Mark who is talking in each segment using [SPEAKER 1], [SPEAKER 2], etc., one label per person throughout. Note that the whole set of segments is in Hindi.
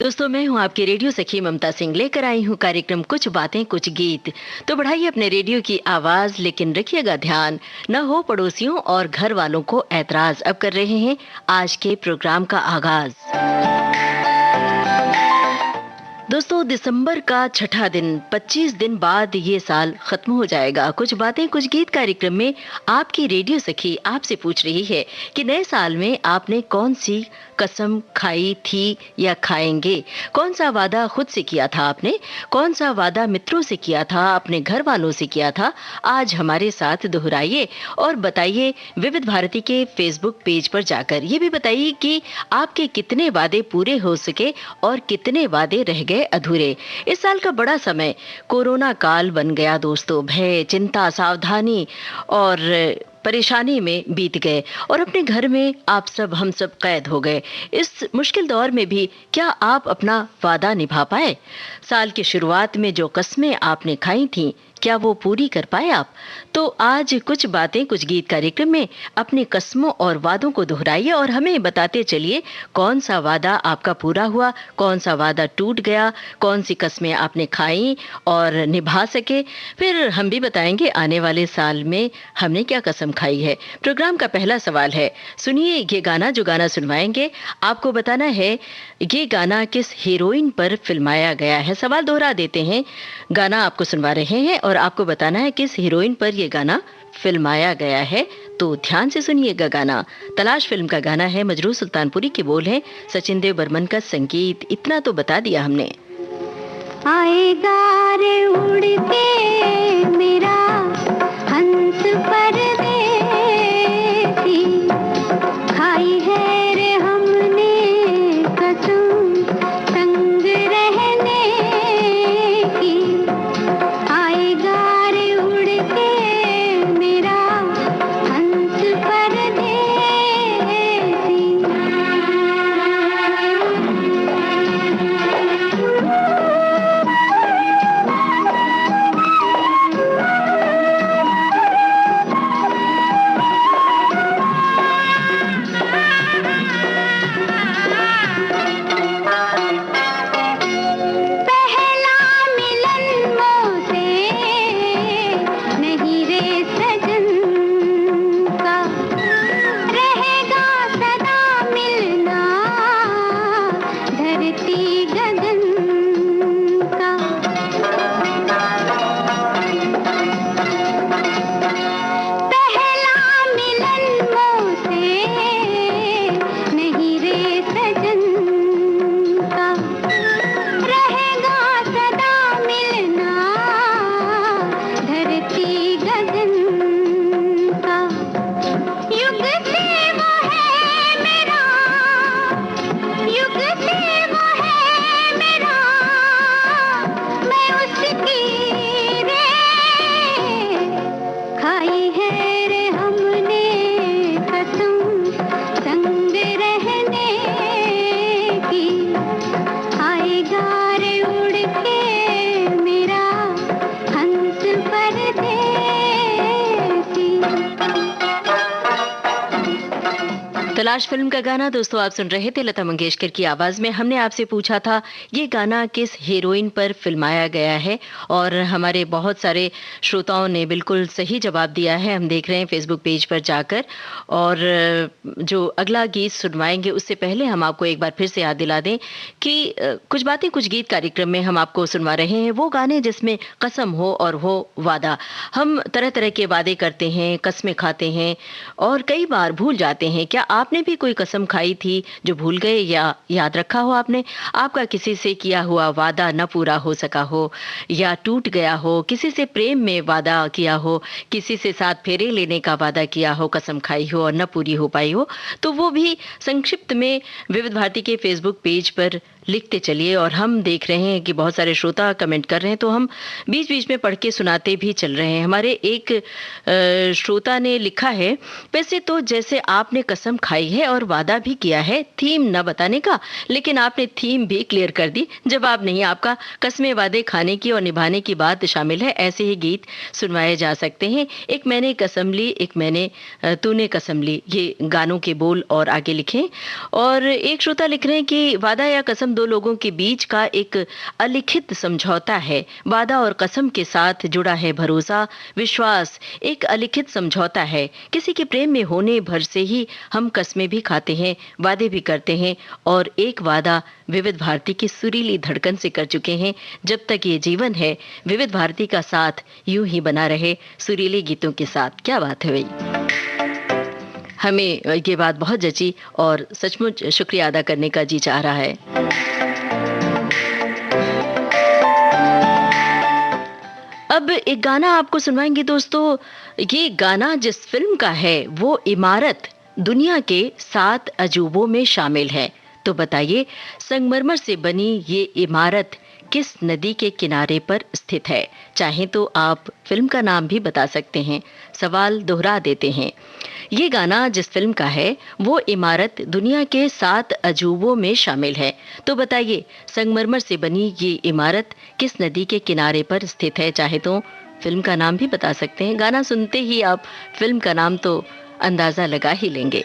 [SPEAKER 1] दोस्तों, मैं हूं आपकी रेडियो सखी ममता सिंह, लेकर आई हूं कार्यक्रम कुछ बातें कुछ गीत। तो बढ़ाइए अपने रेडियो की आवाज, लेकिन रखिएगा ध्यान, न हो पड़ोसियों और घर वालों को ऐतराज। अब कर रहे हैं आज के प्रोग्राम का आगाज। दोस्तों, दिसंबर का छठा दिन, 25 दिन बाद ये साल खत्म हो जाएगा। कुछ बातें कुछ गीत कार्यक्रम में आपकी रेडियो सखी आपसे पूछ रही है कि नए साल में आपने कौन सी कसम खाई थी या खाएंगे। कौन सा वादा खुद से किया था आपने, कौन सा वादा मित्रों से किया था, अपने घर वालों से किया था। आज हमारे साथ दोहराइए और बताइए विविध भारती के फेसबुक पेज पर जाकर। ये भी बताइए कि आपके कितने वादे पूरे हो सके और कितने वादे रह गए अधूरे। इस साल का बड़ा समय कोरोना काल बन गया दोस्तों। भय, चिंता, सावधानी और परेशानी में बीत गए और अपने घर में आप सब हम सब कैद हो गए। इस मुश्किल दौर में भी क्या आप अपना वादा निभा पाए? साल की शुरुआत में जो कस्में आपने खाई थीं, क्या वो पूरी कर पाए आप? तो आज कुछ बातें कुछ गीत कार्यक्रम में अपनी कस्मों और वादों को दोहराइए और हमें बताते चलिए कौन सा वादा आपका पूरा हुआ, कौन सा वादा टूट गया, कौन सी कस्में आपने खाई और निभा सके। फिर हम भी बताएंगे आने वाले साल में हमने क्या कसम खाई है। प्रोग्राम का पहला सवाल है, सुनिए ये गाना। जो गाना सुनवाएंगे आपको बताना है ये गाना किस हीरोइन पर फिल्माया गया है। सवाल दोहरा देते हैं, गाना आपको सुनवा रहे हैं और आपको बताना है किस हीरोइन पर यह गाना फिल्माया गया है। तो ध्यान से सुनिएगा गाना। तलाश फिल्म का गाना है, मजरूह सुल्तानपुरी के बोल हैं, सचिन देव बर्मन का संगीत। इतना तो बता दिया हमने।
[SPEAKER 2] आएगा रे उड़ के मेरा हंस परदेसी, खाई है रे हमने कसम संग रहने की। आएगा रे उड़ के मेरा हंस परदेसी।
[SPEAKER 1] तलाश फिल्म का गाना दोस्तों आप सुन रहे थे लता मंगेशकर की आवाज में। हमने आपसे पूछा था ये गाना किस हीरोइन पर फिल्माया गया है और हमारे बहुत सारे श्रोताओं ने बिल्कुल सही जवाब दिया है। हम देख रहे हैं फेसबुक पेज पर जाकर। और जो अगला गीत सुनवाएंगे उससे पहले हम आपको एक बार फिर से याद दिला दें कि कुछ बातें कुछ गीत कार्यक्रम में हम आपको सुनवा रहे हैं वो गाने जिसमें कसम हो और हो वादा। हम तरह तरह के वादे करते हैं, कस्में खाते हैं और कई बार भूल जाते हैं। क्या आपने भी कोई कसम खाई थी जो भूल गए या याद रखा हो आपने? आपका किसी से किया हुआ वादा न पूरा हो सका हो या टूट गया हो, किसी से प्रेम में वादा किया हो, किसी से साथ फेरे लेने का वादा किया हो, कसम खाई हो और न पूरी हो पाई हो, तो वो भी संक्षिप्त में विविध भारती के फेसबुक पेज पर लिखते चलिए। और हम देख रहे हैं कि बहुत सारे श्रोता कमेंट कर रहे हैं तो हम बीच बीच में पढ़ के सुनाते भी चल रहे हैं। हमारे एक श्रोता ने लिखा है, वैसे तो जैसे आपने कसम खाई है और वादा भी किया है थीम न बताने का, लेकिन आपने थीम भी क्लियर कर दी। जवाब नहीं, आपका कस्में वादे खाने की और निभाने की बात शामिल है। ऐसे ही गीत सुनवाए जा सकते हैं। एक मैंने कसम ली, एक मैंने तूने कसम ली, ये गानों के बोल और आगे लिखें। और एक श्रोता लिख रहे हैं कि वादा या कसम दो लोगों के बीच का एक अलिखित समझौता है। वादा और कसम के साथ जुड़ा है भरोसा, विश्वास एक अलिखित समझौता है। किसी के प्रेम में होने भर से ही हम कस्में भी खाते हैं, वादे भी करते हैं, और एक वादा विविध भारती की सुरीली धड़कन से कर चुके हैं। जब तक ये जीवन है, विविध भारती का साथ यूं ही बना रहे सुरीले गीतों के साथ। क्या बात है भाई, हमें ये बात बहुत जची और सचमुच शुक्रिया अदा करने का जी चाह रहा है। अब एक गाना आपको सुनवाएंगे दोस्तों। ये गाना जिस फिल्म का है वो इमारत दुनिया के 7 अजूबों में शामिल है। तो बताइए, संगमरमर से बनी ये इमारत किस नदी के किनारे पर स्थित है? चाहे तो आप फिल्म का नाम भी बता सकते हैं। सवाल दोहरा देते हैं, ये गाना जिस फिल्म का है वो इमारत दुनिया के 7 अजूबों में शामिल है। तो बताइए, संगमरमर से बनी ये इमारत किस नदी के किनारे पर स्थित है? चाहे तो फिल्म का नाम भी बता सकते हैं। गाना सुनते ही आप फिल्म का नाम तो अंदाजा लगा ही लेंगे।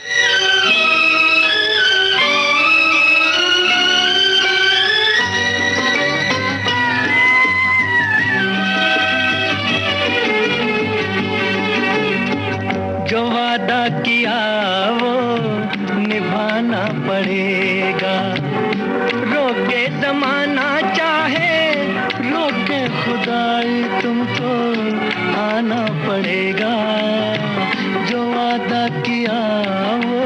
[SPEAKER 3] जो वादा किया वो निभाना पड़ेगा, रोके जमाना चाहे रोके खुदाई तुमको आना पड़ेगा। जो वादा किया वो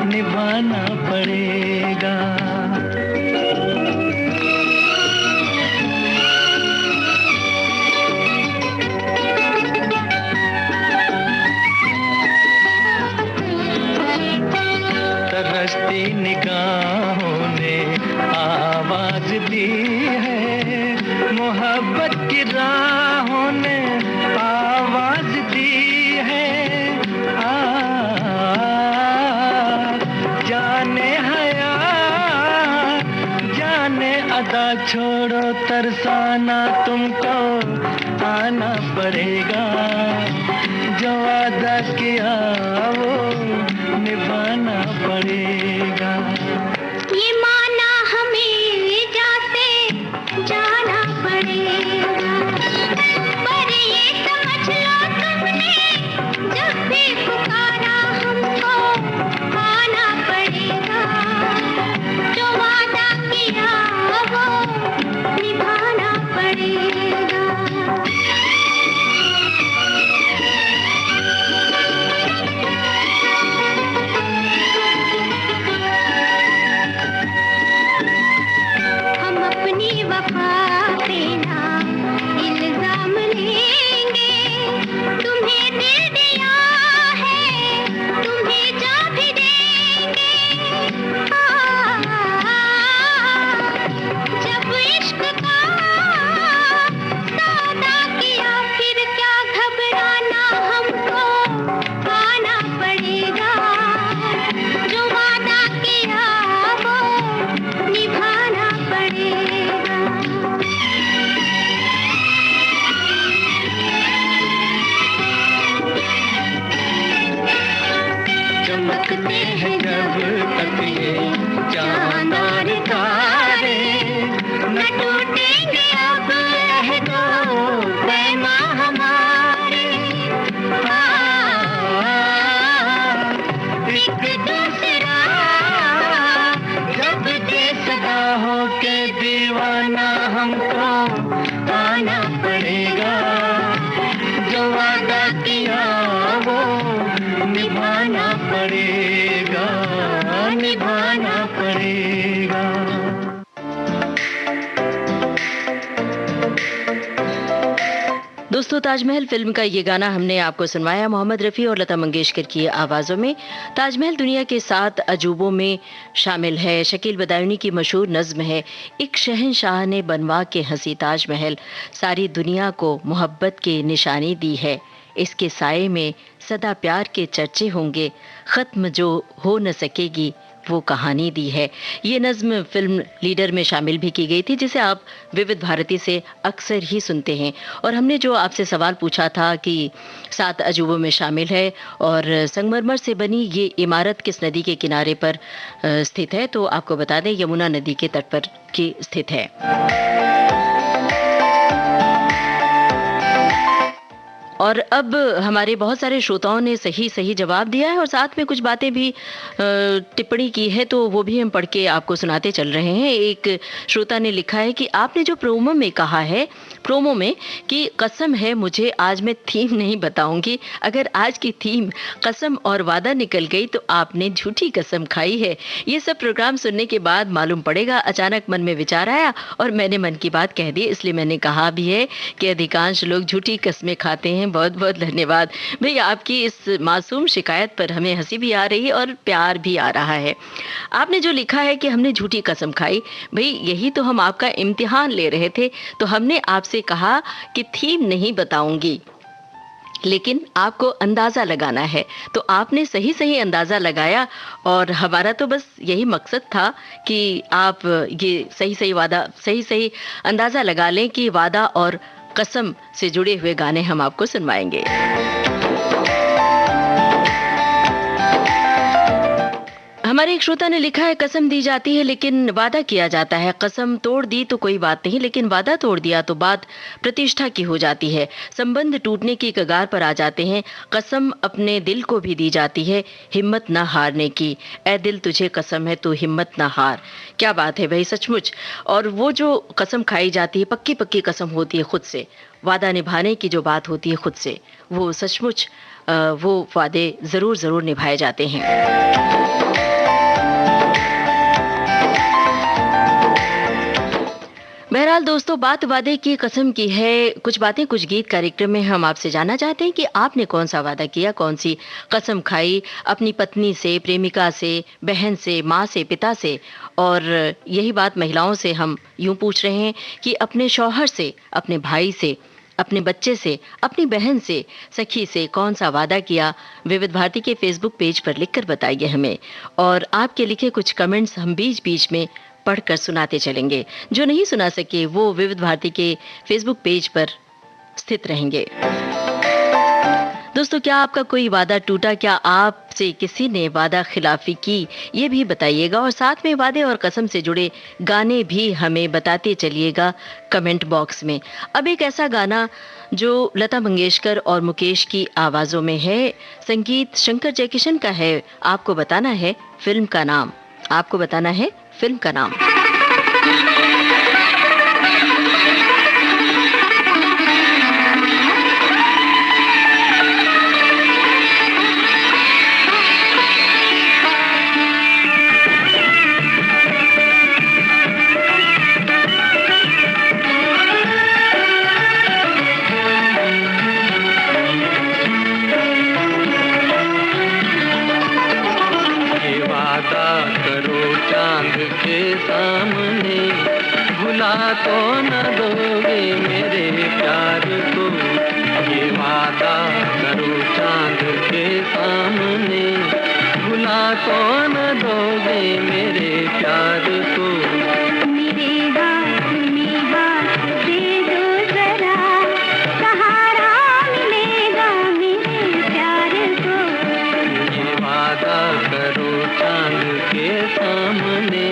[SPEAKER 3] निभाना पड़ेगा। तरसती निगाहों ने आवाज दी है, मोहब्बत की राहों ने आवाज दी है। जाने हया जाने अदा छोड़ो तरसाना तुमको आना पड़ेगा। जो वादा किया वो निभाना पड़ेगा।
[SPEAKER 2] ये माना हमें जाते जाना पड़ेगा, पर ये समझ लो तुमने जब भी पुकारा हमको आना पड़ेगा। जो वादा किया वो निभाना पड़ेगा। वफा पे ना इल्जाम लेंगे, तुम्हें दिल दिया है तुम्हें जा भी देंगे। जब इश्क का सौदा किया फिर क्या घबराना, हमको आना पड़ेगा। जो वादा किया वो निभाना पड़ेगा।
[SPEAKER 3] चमकते हैं जब तक ये चांद और तारे, न टूटेंगे अब अहदो पैमा हमारे। एक दूसरा जब दे सदा हो के दीवाना, हमको आना पड़ेगा। जो वादा किया वो निभाना पड़ेगा, निभाना पड़ेगा।
[SPEAKER 1] दोस्तों, ताजमहल फिल्म का ये गाना हमने आपको सुनवाया मोहम्मद रफ़ी और लता मंगेशकर की आवाज़ों में। ताजमहल दुनिया के 7 अजूबों में शामिल है। शकील बदायूनी की मशहूर नज़्म है, एक शहंशाह ने बनवा के हंसी ताजमहल, सारी दुनिया को मोहब्बत की निशानी दी है। इसके साए में सदा प्यार के चर्चे होंगे, ख़त्म जो हो न सकेगी वो कहानी दी है। ये नज़्म फिल्म लीडर में शामिल भी की गई थी, जिसे आप विविध भारती से अक्सर ही सुनते हैं। और हमने जो आपसे सवाल पूछा था कि 7 अजूबों में शामिल है और संगमरमर से बनी ये इमारत किस नदी के किनारे पर स्थित है, तो आपको बता दें यमुना नदी के तट पर की स्थित है। और अब हमारे बहुत सारे श्रोताओं ने सही सही जवाब दिया है और साथ में कुछ बातें भी टिप्पणी की है, तो वो भी हम पढ़ के आपको सुनाते चल रहे हैं। एक श्रोता ने लिखा है कि आपने जो प्रोमो में कहा है, प्रोमो में कि कसम है मुझे आज मैं थीम नहीं बताऊंगी, अगर आज की थीम कसम और वादा निकल गई तो आपने झूठी कसम खाई है। ये सब प्रोग्राम सुनने के बाद मालूम पड़ेगा। अचानक मन में विचार आया और मैंने मन की बात कह दी, इसलिए मैंने कहा भी है कि अधिकांश लोग झूठी कस्में खाते हैं। बहुत बहुत धन्यवाद भाई, आपकी इस मासूम शिकायत पर हमें हंसी भी आ रही है और प्यार भी आ रहा है। आपने जो लिखा है कि हमने झूठी कसम खाई, भाई यही तो हम आपका इम्तिहान ले रहे थे, तो हमने आपसे कहा कि थीम नहीं बताऊंगी लेकिन आपको अंदाजा लगाना है, तो आपने सही सही अंदाजा लगाया और हमारा तो बस यही मकसद था कि आप ये सही सही अंदाजा लगा लें कि वादा और कसम से जुड़े हुए गाने हम आपको सुनवाएंगे। हमारे एक श्रोता ने लिखा है कसम दी जाती है लेकिन वादा किया जाता है। कसम तोड़ दी तो कोई बात नहीं, लेकिन वादा तोड़ दिया तो बात प्रतिष्ठा की हो जाती है। संबंध टूटने की कगार पर आ जाते हैं। कसम अपने दिल को भी दी जाती है हिम्मत न हारने की। ऐ दिल तुझे कसम है तू हिम्मत न हार। क्या बात है भाई, सचमुच। और वो जो कसम खाई जाती है, पक्की पक्की कसम होती है खुद से, वादा निभाने की जो बात होती है खुद से, वो सचमुच वो वादे जरूर जरूर निभाए जाते हैं। बहरहाल दोस्तों, बात वादे की कसम की है। कुछ बातें कुछ गीत कार्यक्रम में हम आपसे जानना चाहते हैं कि आपने कौन सा वादा किया, कौन सी कसम खाई अपनी पत्नी से, प्रेमिका से, बहन से, माँ से, पिता से। और यही बात महिलाओं से हम यूं पूछ रहे हैं कि अपने शौहर से, अपने भाई से, अपने बच्चे से, अपनी बहन से, सखी से कौन सा वादा किया। विविध भारती के फेसबुक पेज पर लिखकर बताइए हमें। और आपके लिखे कुछ कमेंट्स हम बीच बीच में पढ़कर सुनाते चलेंगे। जो नहीं सुना सके वो विविध भारती के फेसबुक पेज पर स्थित रहेंगे। दोस्तों, क्या आपका कोई वादा टूटा? क्या आपसे किसी ने वादा खिलाफी की? ये भी बताइएगा और साथ में वादे और कसम से जुड़े गाने भी हमें बताते चलिएगा कमेंट बॉक्स में। अब एक ऐसा गाना जो लता मंगेशकर और मुकेश की आवाजों में है, संगीत शंकर जयकिशन का है। आपको बताना है फिल्म का नाम। आपको बताना है फिल्म का नाम।
[SPEAKER 3] सामने भुला तो न दोगे मेरे प्यार को, ये वादा करो चांद के सामने भुला तो न दोगे मेरे प्यार को।
[SPEAKER 2] मेरे हाथ में हाथ दे दो जरा, सहारा मिलेगा मेरे प्यार को।
[SPEAKER 3] ये वादा करो चांद के सामने।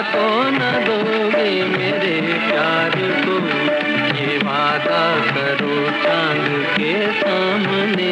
[SPEAKER 3] तो न दोगे मेरे प्यार को, ये करो चांद के सामने।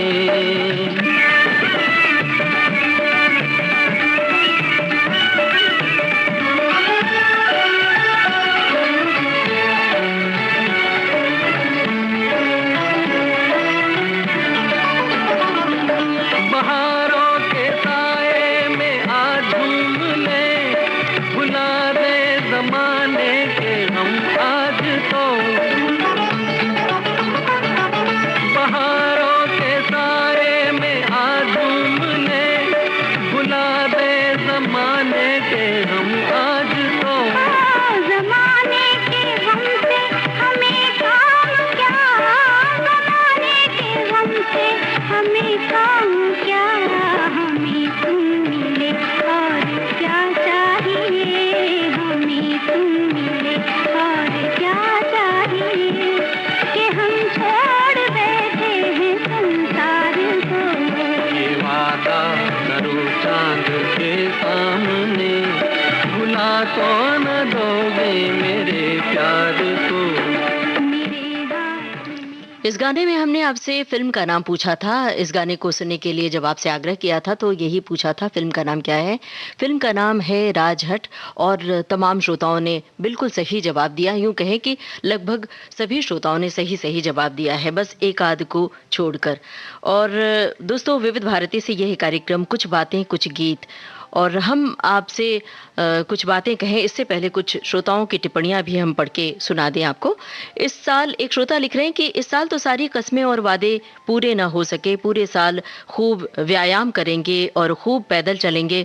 [SPEAKER 1] इस गाने में हमने आपसे फिल्म का नाम पूछा था। इस गाने को सुनने के लिए जब आपसे आग्रह किया था तो यही पूछा था फिल्म का नाम क्या है। फिल्म का नाम है राजहट और तमाम श्रोताओं ने बिल्कुल सही जवाब दिया। यूं कहें कि लगभग सभी श्रोताओं ने सही सही जवाब दिया है, बस एक आध को छोड़कर। और दोस्तों, विविध भारती से यह कार्यक्रम कुछ बातें कुछ गीत, और हम आपसे कुछ बातें कहें इससे पहले कुछ श्रोताओं की टिप्पणियां भी हम पढ़ के सुना दें आपको। इस साल एक श्रोता लिख रहे हैं कि इस साल तो सारी कस्में और वादे पूरे ना हो सके। पूरे साल खूब व्यायाम करेंगे और खूब पैदल चलेंगे,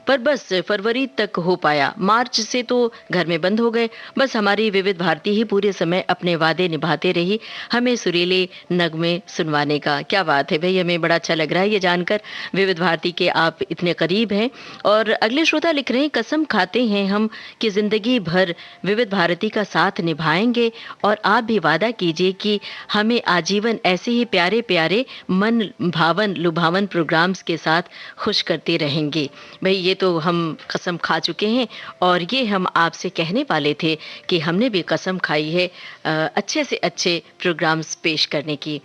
[SPEAKER 1] पर बस फरवरी तक हो पाया। मार्च से तो घर में बंद हो गए। बस हमारी विविध भारती ही पूरे समय अपने वादे निभाते रही, हमें सुरीले नगमे सुनवाने का। क्या बात है भाई, हमें बड़ा अच्छा लग रहा है ये जानकर विविध भारती के आप इतने करीब हैं। और अगले श्रोता लिख रहे हैं, कसम खाते हैं हम कि जिंदगी भर विविध भारती का साथ निभाएंगे, और आप भी वादा कीजिए कि हमें आजीवन ऐसे ही प्यारे प्यारे मन भावन लुभावन प्रोग्राम्स के साथ खुश करते रहेंगे। भाई ये तो हम कसम खा चुके हैं, और ये हम आपसे कहने वाले थे कि हमने भी कसम खाई है अच्छे से अच्छे प्रोग्राम्स पेश करने की।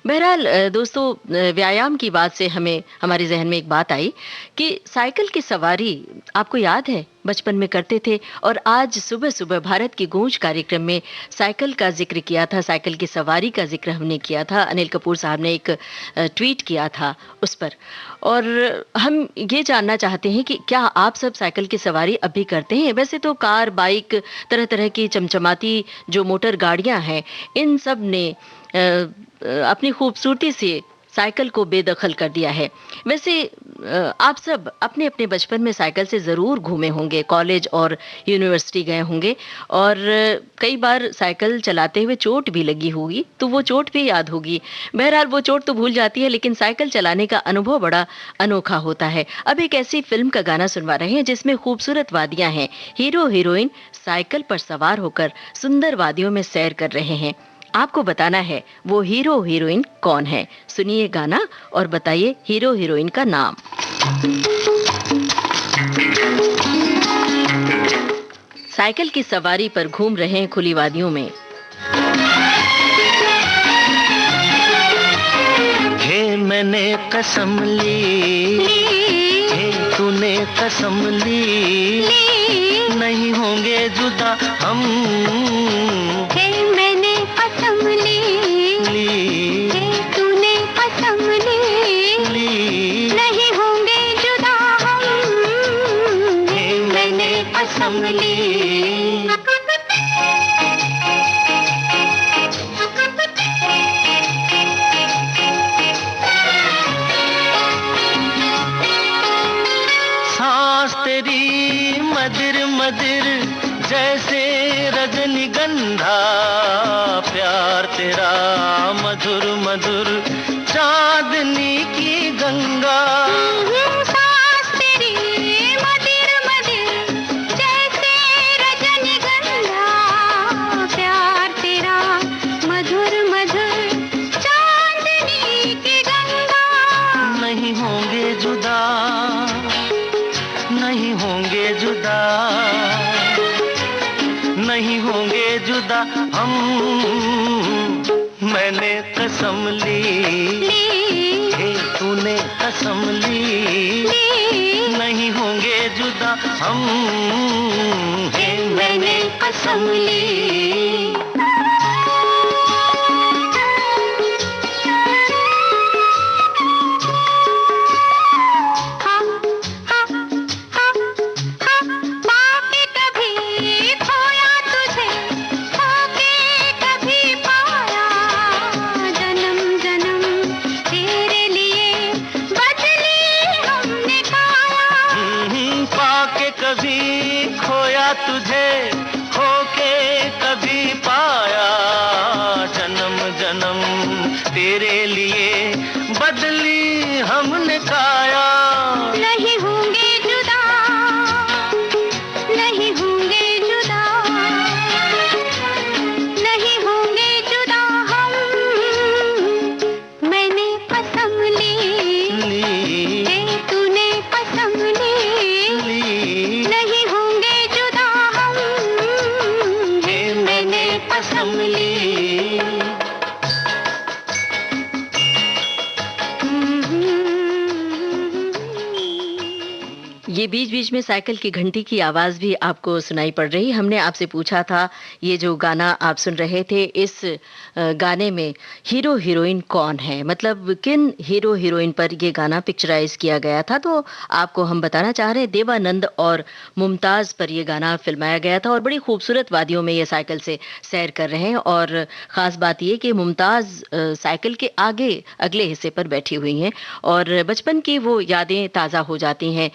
[SPEAKER 1] बहरहाल दोस्तों, व्यायाम की बात से हमें हमारे जहन में एक बात आई कि साइकिल की सवारी आपको याद है बचपन में करते थे, और आज सुबह सुबह भारत की गूंज कार्यक्रम में साइकिल का जिक्र किया था, साइकिल की सवारी का जिक्र हमने किया था। अनिल कपूर साहब ने एक ट्वीट किया था उस पर, और हम ये जानना चाहते हैं कि क्या आप सब साइकिल की सवारी अब भी करते हैं। वैसे तो कार, बाइक, तरह तरह की चमचमाती जो मोटर गाड़ियां हैं, इन सब ने अपनी खूबसूरती से साइकिल को बेदखल कर दिया है। वैसे आप सब अपने अपने बचपन में साइकिल से ज़रूर घूमे होंगे, कॉलेज और यूनिवर्सिटी गए होंगे, और कई बार साइकिल चलाते हुए चोट भी लगी होगी, तो वो चोट भी याद होगी। बहरहाल वो चोट तो भूल जाती है, लेकिन साइकिल चलाने का अनुभव बड़ा अनोखा होता है। अब एक ऐसी फिल्म का गाना सुनवा रहे हैं जिसमें खूबसूरत वादियाँ हैं। हीरो हीरोइन साइकिल पर सवार होकर सुंदर वादियों में सैर कर रहे हैं। आपको बताना है वो हीरो हीरोइन कौन है। सुनिए गाना और बताइए हीरो हीरोइन का नाम। साइकिल की सवारी पर घूम रहे हैं खुली वादियों में।
[SPEAKER 3] हे मैंने कसम ली, हे तूने कसम ली, नहीं होंगे जुदा हम।
[SPEAKER 2] हे मैंने कसम ली, हे तूने कसम ली, नहीं होंगे जुदा हम। हे मैंने कसम ली।
[SPEAKER 3] सांस तेरी मदिर मदिर जैसे रजनीगंधा, प्यार तेरा मधुर मधुर चांदनी की गंगा।
[SPEAKER 2] सांस तेरी मदिर मदिर जैसे रजनीगंधा, प्यार तेरा मधुर मधुर चांदनी की गंगा।
[SPEAKER 3] नहीं होंगे जुदा, नहीं होंगे जुदा, नहीं होंगे जुदा हम। कसम ली, हे तूने कसम ली, नहीं होंगे जुदा हम, हे मैंने कसम ली। तुझे होके कभी पाया, जन्म जन्म तेरे लिए बदली हमने काया।
[SPEAKER 2] नहीं होंगे जुदा, नहीं होंगे जुदा, नहीं होंगे जुदा हम, मैंने कसम ली, हे तूने कसम ली, नहीं होंगे कसम ली।
[SPEAKER 1] ये बीच बीच में साइकिल की घंटी की आवाज भी आपको सुनाई पड़ रही। हमने आपसे पूछा था ये जो गाना आप सुन रहे थे, इस गाने में हीरो हीरोइन कौन है, मतलब किन हीरो हीरोइन पर ये गाना पिक्चराइज किया गया था। तो आपको हम बताना चाह रहे हैं देवानंद और मुमताज पर ये गाना फिल्माया गया था और बड़ी खूबसूरत वादियों में ये साइकिल से सैर कर रहे हैं। और ख़ास बात ये कि मुमताज साइकिल के आगे अगले हिस्से पर बैठी हुई हैं और बचपन की वो यादें ताज़ा हो जाती हैं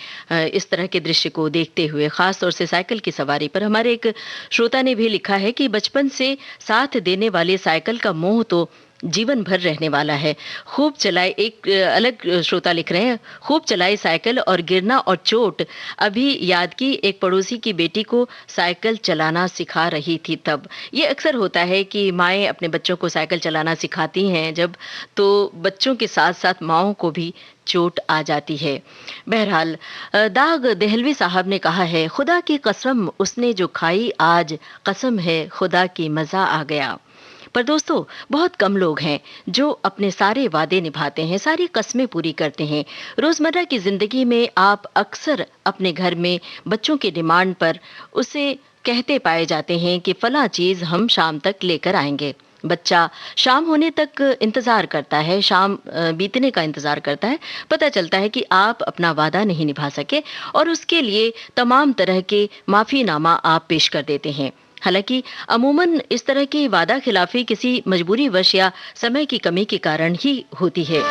[SPEAKER 1] इस तरह के दृश्य को देखते हुए। खास तौर से साइकिल की सवारी पर हमारे एक श्रोता ने भी लिखा है कि बचपन से साथ देने वाली साइकिल का मोह तो जीवन भर रहने वाला है। खूब चलाए, एक अलग श्रोता लिख रहे हैं, खूब चलाई साइकिल और गिरना और चोट अभी याद की, एक पड़ोसी की बेटी को साइकिल चलाना सिखा रही थी तब। ये अक्सर होता है कि माएँ अपने बच्चों को साइकिल चलाना सिखाती हैं जब, तो बच्चों के साथ साथ माँओं को भी चोट आ जाती है। बहरहाल दाग देहलवी साहब ने कहा है, खुदा की कसम उसने जो खाई आज, कसम है खुदा की मजा आ गया। पर दोस्तों बहुत कम लोग हैं जो अपने सारे वादे निभाते हैं, सारी कस्में पूरी करते हैं। रोजमर्रा की जिंदगी में आप अक्सर अपने घर में बच्चों की डिमांड पर उसे कहते पाए जाते हैं कि फला चीज हम शाम तक लेकर आएंगे। बच्चा शाम होने तक इंतजार करता है, शाम बीतने का इंतजार करता है। पता चलता है कि आप अपना वादा नहीं निभा सके और उसके लिए तमाम तरह के माफीनामा आप पेश कर देते हैं। हालांकि अमूमन इस तरह की वादा खिलाफी किसी मजबूरी वश या समय की कमी के कारण ही होती है,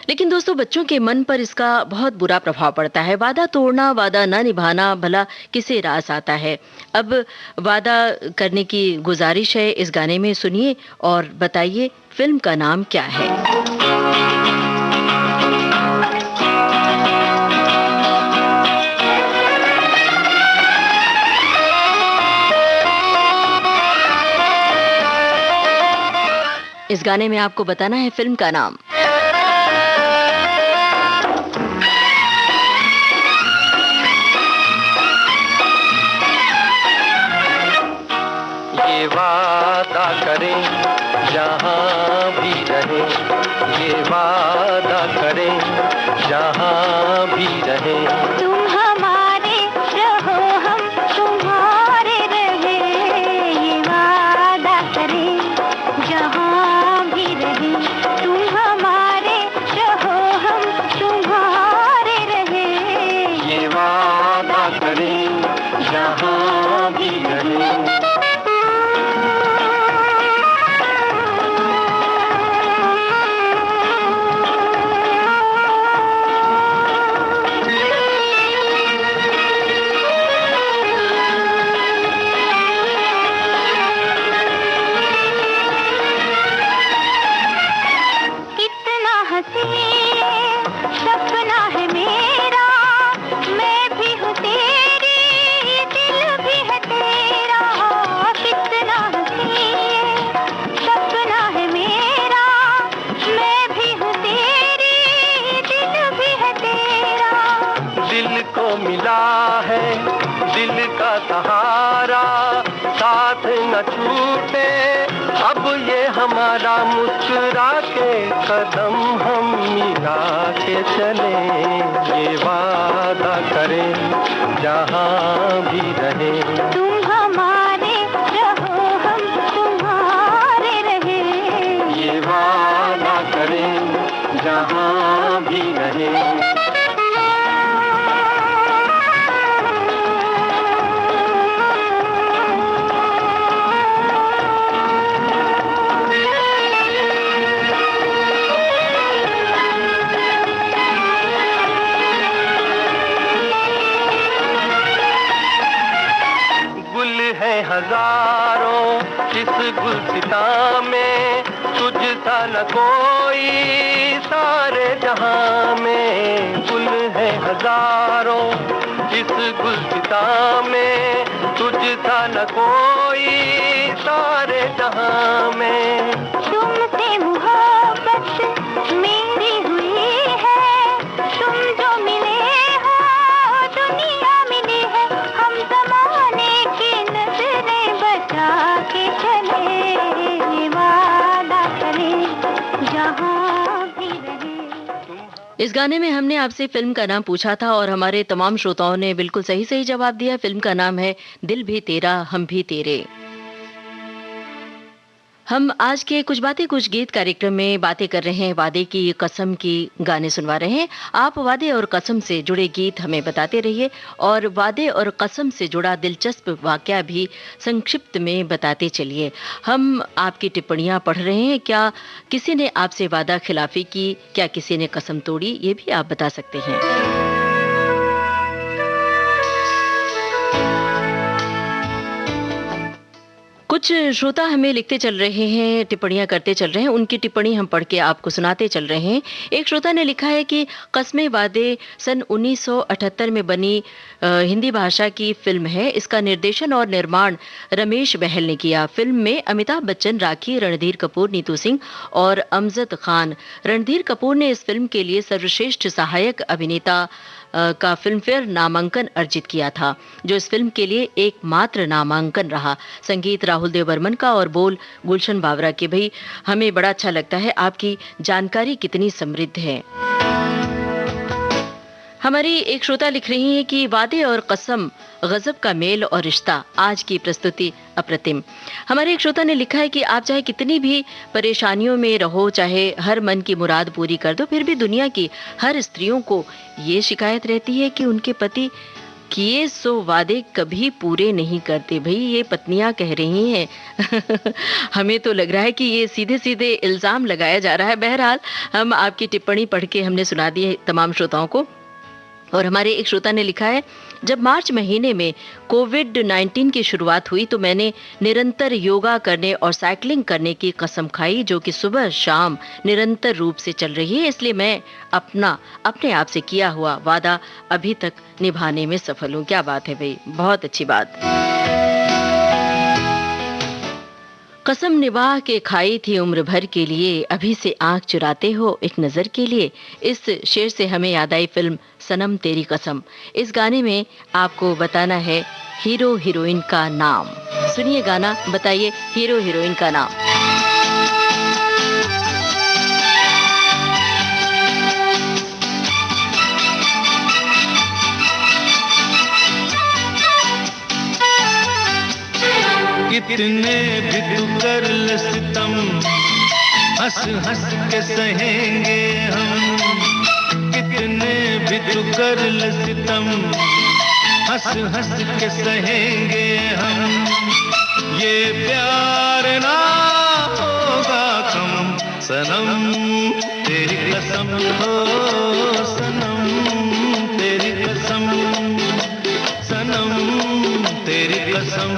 [SPEAKER 1] लेकिन दोस्तों बच्चों के मन पर इसका बहुत बुरा प्रभाव पड़ता है। वादा तोड़ना, वादा न निभाना भला किसे रास आता है। अब वादा करने की गुजारिश है इस गाने में, सुनिए और बताइए फिल्म का नाम क्या है। इस गाने में आपको बताना है फिल्म का नाम।
[SPEAKER 3] ये वादा करें जहाँ भी रहे, ये वादा करें जहाँ भी रहे,
[SPEAKER 2] तुम हमारे रहो हम तुम्हारे रहे, ये वादा करें जहाँ भी रहे, तुम हमारे रहो हम तुम्हारे रहे,
[SPEAKER 3] ये वादा करें जहाँ भी रहे।
[SPEAKER 2] सपना है मेरा, मैं भी हूँ तेरी, दिल भी है तेरा, कितना हसीन सपना है मेरा, मैं भी हूँ तेरी, दिल भी है तेरा।
[SPEAKER 3] दिल को मिला है दिल का सहारा, साथ न छूटे अब ये हम हमारा मुस्कुरा के कदम हम मिला के चले, ये वादा करें जहाँ भी रहे।
[SPEAKER 2] तुम हमारे रहो हम तुम्हारे रहे,
[SPEAKER 3] ये वादा करें जहाँ भी रहे। हजारों इस गुलसिता में, तुझ सा न कोई सारे जहां में। गुल है हजारों इस गुलसिता में, तुझ सा न कोई सारे जहां में।
[SPEAKER 2] तुमसे मोहब्बत मेरी हुई है, तुम जो मिले हो दुनिया मिली है। हम जमाने की नजरें बचा के चले, वादा करें जहाँ भी रहे।
[SPEAKER 1] इस गाने में हमने आपसे फिल्म का नाम पूछा था और हमारे तमाम श्रोताओं ने बिल्कुल सही सही जवाब दिया। फिल्म का नाम है दिल भी तेरा हम भी तेरे। हम आज के कुछ बातें कुछ गीत कार्यक्रम में बातें कर रहे हैं, वादे की कसम की गाने सुनवा रहे हैं। आप वादे और कसम से जुड़े गीत हमें बताते रहिए और वादे और कसम से जुड़ा दिलचस्प वाकया भी संक्षिप्त में बताते चलिए। हम आपकी टिप्पणियां पढ़ रहे हैं। क्या किसी ने आपसे वादा खिलाफी की, क्या किसी ने कसम तोड़ी, ये भी आप बता सकते हैं। कुछ श्रोता हमें लिखते चल रहे हैं, टिप्पणियां करते चल रहे हैं, उनकी टिप्पणी हम पढ़ के आपको सुनाते चल रहे हैं। एक श्रोता ने लिखा है कि कस्मे वादे सन 1978 में बनी हिंदी भाषा की फिल्म है। इसका निर्देशन और निर्माण रमेश बहल ने किया। फिल्म में अमिताभ बच्चन, राखी, रणधीर कपूर, नीतू सिंह और अमजद खान। रणधीर कपूर ने इस फिल्म के लिए सर्वश्रेष्ठ सहायक अभिनेता का फिल्मफेयर नामांकन अर्जित किया था, जो इस फिल्म के लिए एकमात्र नामांकन रहा। संगीत राहुल देव बर्मन का और बोल गुलशन बावरा के। भाई हमें बड़ा अच्छा लगता है, आपकी जानकारी कितनी समृद्ध है। हमारी एक श्रोता लिख रही हैं कि वादे और कसम गजब का मेल और रिश्ता, आज की प्रस्तुति अप्रतिम। हमारे एक श्रोता ने लिखा है कि आप चाहे कितनी भी परेशानियों में रहो, चाहे हर मन की मुराद पूरी कर दो, फिर भी दुनिया की हर स्त्रियों को ये शिकायत रहती है कि उनके पति किए सो वादे कभी पूरे नहीं करते। भाई ये पत्नियां कह रही हैं। हमें तो लग रहा है कि ये सीधे सीधे इल्जाम लगाया जा रहा है। बहरहाल हम आपकी टिप्पणी पढ़ के हमने सुना दी है तमाम श्रोताओं को। और हमारे एक श्रोता ने लिखा है, जब मार्च महीने में कोविड-19 की शुरुआत हुई तो मैंने निरंतर योगा करने और साइकिलिंग करने की कसम खाई, जो कि सुबह शाम निरंतर रूप से चल रही है। इसलिए मैं अपने आप से किया हुआ वादा अभी तक निभाने में सफल हूँ। क्या बात है भाई, बहुत अच्छी बात। कसम निभा के खाई थी उम्र भर के लिए, अभी से आंख चुराते हो एक नजर के लिए। इस शेर से हमें याद आई फिल्म सनम तेरी कसम। इस गाने में आपको बताना है हीरो हीरोइन का नाम। सुनिए गाना, बताइए हीरो हीरोइन का नाम।
[SPEAKER 4] कितने भी तू कर ले सितम, हंस हंस के सहेंगे हम। कितने भी तू कर ले सितम, हंस हंस के सहेंगे हम। ये प्यार ना होगा कम, सनम तेरी कसम हो, सनम तेरी कसम, सनम तेरी कसम।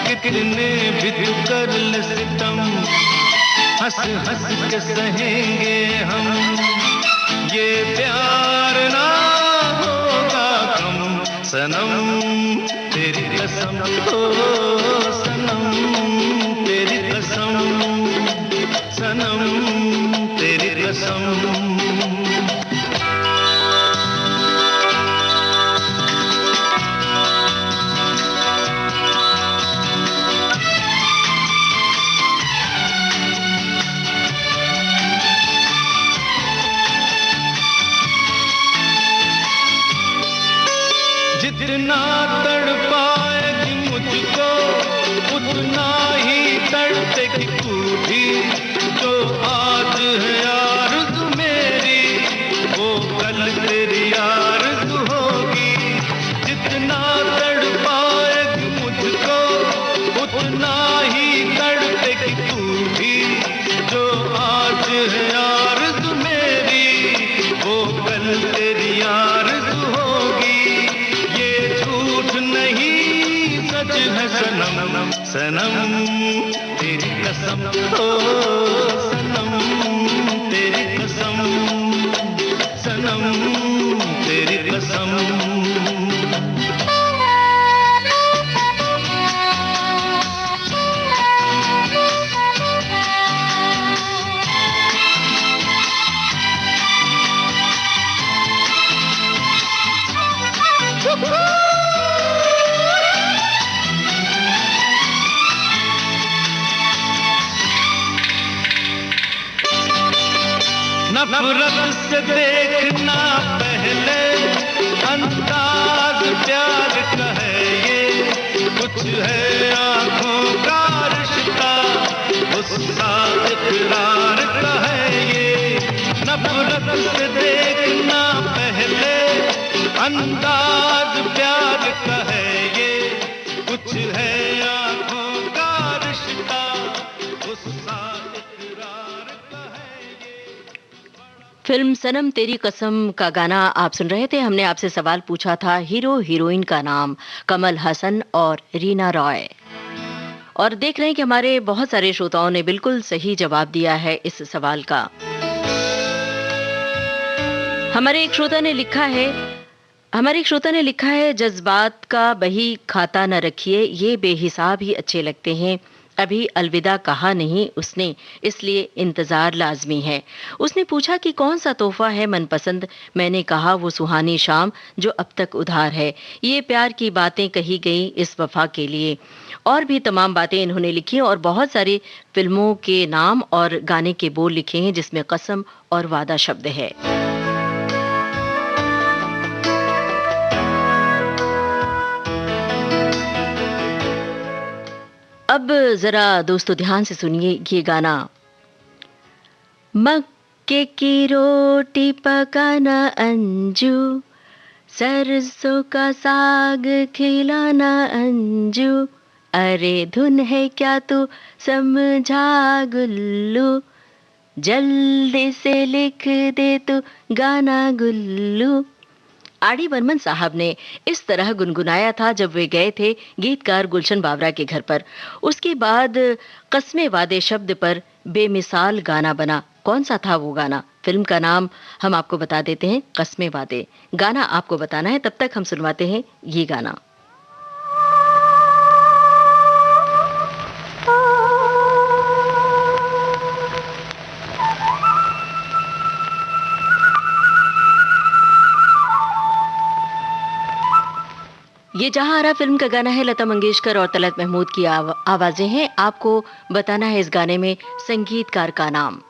[SPEAKER 4] कितने भी तू कर ले सितम, हंस हंस के सहेंगे हम। ये प्यार ना होगा कम, सनम तेरी कसम हो, सनम तेरी कसम, सनम तेरी कसम। जितना तड़पाएगी मुझको उतना ही तड़पेगी तू भी। जो आज है आरज़ू मेरी वो कल तेरी आरज़ू होगी। जितना तड़पाएगी मुझको उतना ही तड़पेगी तू भी। जो आज है आरज़ू मेरी वो कल तेरी आरज़ू होगी। ये झूठ नहीं सच है सनम सनम तेरी कसम ओ सनम तेरी कसम सनम तेरी कसम। नफरत से देखना पहले अंदाज प्यार का है ये। कुछ है आंखों का रिश्ता गुस्सा इकरार का है ये। नफरत से देखना पहले अंदाज प्यार का है ये। कुछ है आंखों का रिश्ता गुस्सा इकरार का है ये।
[SPEAKER 1] फिल्म सनम तेरी कसम का गाना आप सुन रहे थे। हमने आपसे सवाल पूछा था हीरो हीरोइन का नाम, कमल हसन और रीना रॉय। और देख रहे हैं कि हमारे बहुत सारे श्रोताओं ने बिल्कुल सही जवाब दिया है इस सवाल का। हमारे एक श्रोता ने लिखा है जज्बात का बही खाता न रखिए, ये बेहिसाब ही अच्छे लगते हैं। अभी अलविदा कहा नहीं उसने, इसलिए इंतजार लाजमी है। उसने पूछा कि कौन सा तोहफा है मनपसंद, मैंने कहा वो सुहानी शाम जो अब तक उधार है। ये प्यार की बातें कही गई इस वफा के लिए। और भी तमाम बातें इन्होंने लिखी और बहुत सारी फिल्मों के नाम और गाने के बोल लिखे हैं जिसमें कसम और वादा शब्द है। अब जरा दोस्तों ध्यान से सुनिए ये गाना। मक्के की रोटी पकाना अंजू, सरसों का साग खिलाना अंजू, अरे धुन है क्या तू समझा गुल्लू, जल्दी से लिख दे तू गाना गुल्लू। आर.डी. बर्मन साहब ने इस तरह गुनगुनाया था जब वे गए थे गीतकार गुलशन बावरा के घर पर। उसके बाद कस्मे वादे शब्द पर बेमिसाल गाना बना। कौन सा था वो गाना? फिल्म का नाम हम आपको बता देते हैं, कस्मे वादे। गाना आपको बताना है, तब तक हम सुनवाते हैं ये गाना। ये जहां आरा फिल्म का गाना है। लता मंगेशकर और तलत महमूद की आवाजें हैं। आपको बताना है इस गाने में संगीतकार का नाम।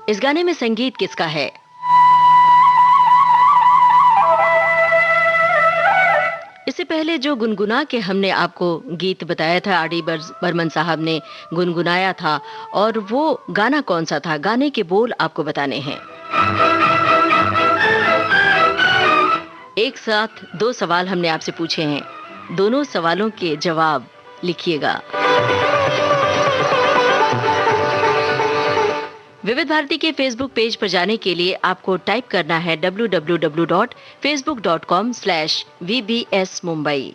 [SPEAKER 1] इस गाने में संगीत किसका है? इससे पहले जो गुनगुना के हमने आपको गीत बताया था, आर.डी. बर्मन साहब ने गुनगुनाया था, और वो गाना कौन सा था? गाने के बोल आपको बताने हैं। एक साथ दो सवाल हमने आपसे पूछे हैं, दोनों सवालों के जवाब लिखिएगा। विविध भारती के फेसबुक पेज पर जाने के लिए आपको टाइप करना है www.facebook.com/VBS Mumbai।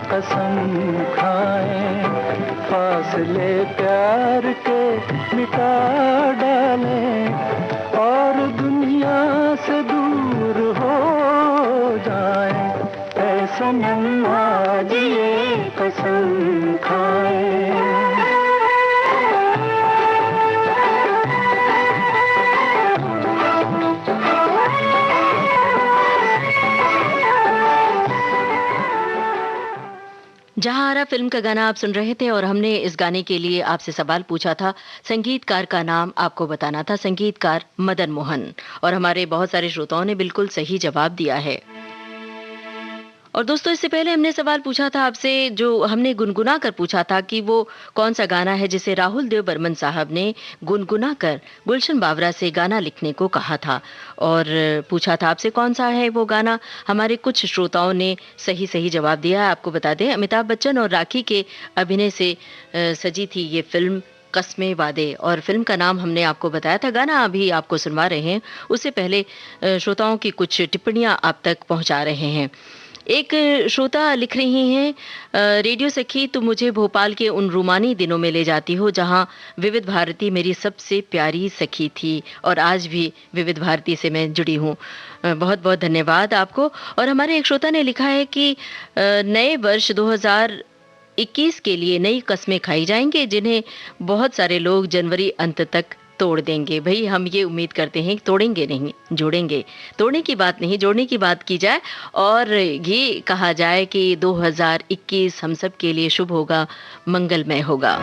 [SPEAKER 3] कसम खाएं, फासले प्यार के मिटा डालें और दुनिया से दूर हो जाएं। ऐ सनम आज ये कसम खाएं।
[SPEAKER 1] जहां फिल्म का गाना आप सुन रहे थे और हमने इस गाने के लिए आपसे सवाल पूछा था, संगीतकार का नाम आपको बताना था, संगीतकार मदन मोहन। और हमारे बहुत सारे श्रोताओं ने बिल्कुल सही जवाब दिया है। और दोस्तों, इससे पहले हमने सवाल पूछा था आपसे, जो हमने गुनगुना कर पूछा था कि वो कौन सा गाना है जिसे राहुल देव बर्मन साहब ने गुनगुना कर गुलशन बावरा से गाना लिखने को कहा था। और पूछा था आपसे कौन सा है वो गाना। हमारे कुछ श्रोताओं ने सही सही जवाब दिया है। आपको बता दें, अमिताभ बच्चन और राखी के अभिनय से सजी थी ये फिल्म कस्मे वादे, और फिल्म का नाम हमने आपको बताया था। गाना अभी आपको सुनवा रहे हैं, उससे पहले श्रोताओं की कुछ टिप्पणियां आप तक पहुंचा रहे हैं। एक श्रोता लिख रही हैं, रेडियो सखी तुम मुझे भोपाल के उन रूमानी दिनों में ले जाती हो जहां विविध भारती मेरी सबसे प्यारी सखी थी, और आज भी विविध भारती से मैं जुड़ी हूं। बहुत बहुत धन्यवाद आपको। और हमारे एक श्रोता ने लिखा है कि नए वर्ष 2021 के लिए नई कस्में खाई जाएंगे जिन्हें बहुत सारे लोग जनवरी अंत तक तोड़ देंगे। भाई, हम ये उम्मीद करते हैं कि तोड़ेंगे नहीं, जोड़ेंगे। तोड़ने की बात नहीं, जोड़ने की बात की जाए और ये कहा जाए कि 2021 हम सब के लिए शुभ होगा, मंगलमय होगा।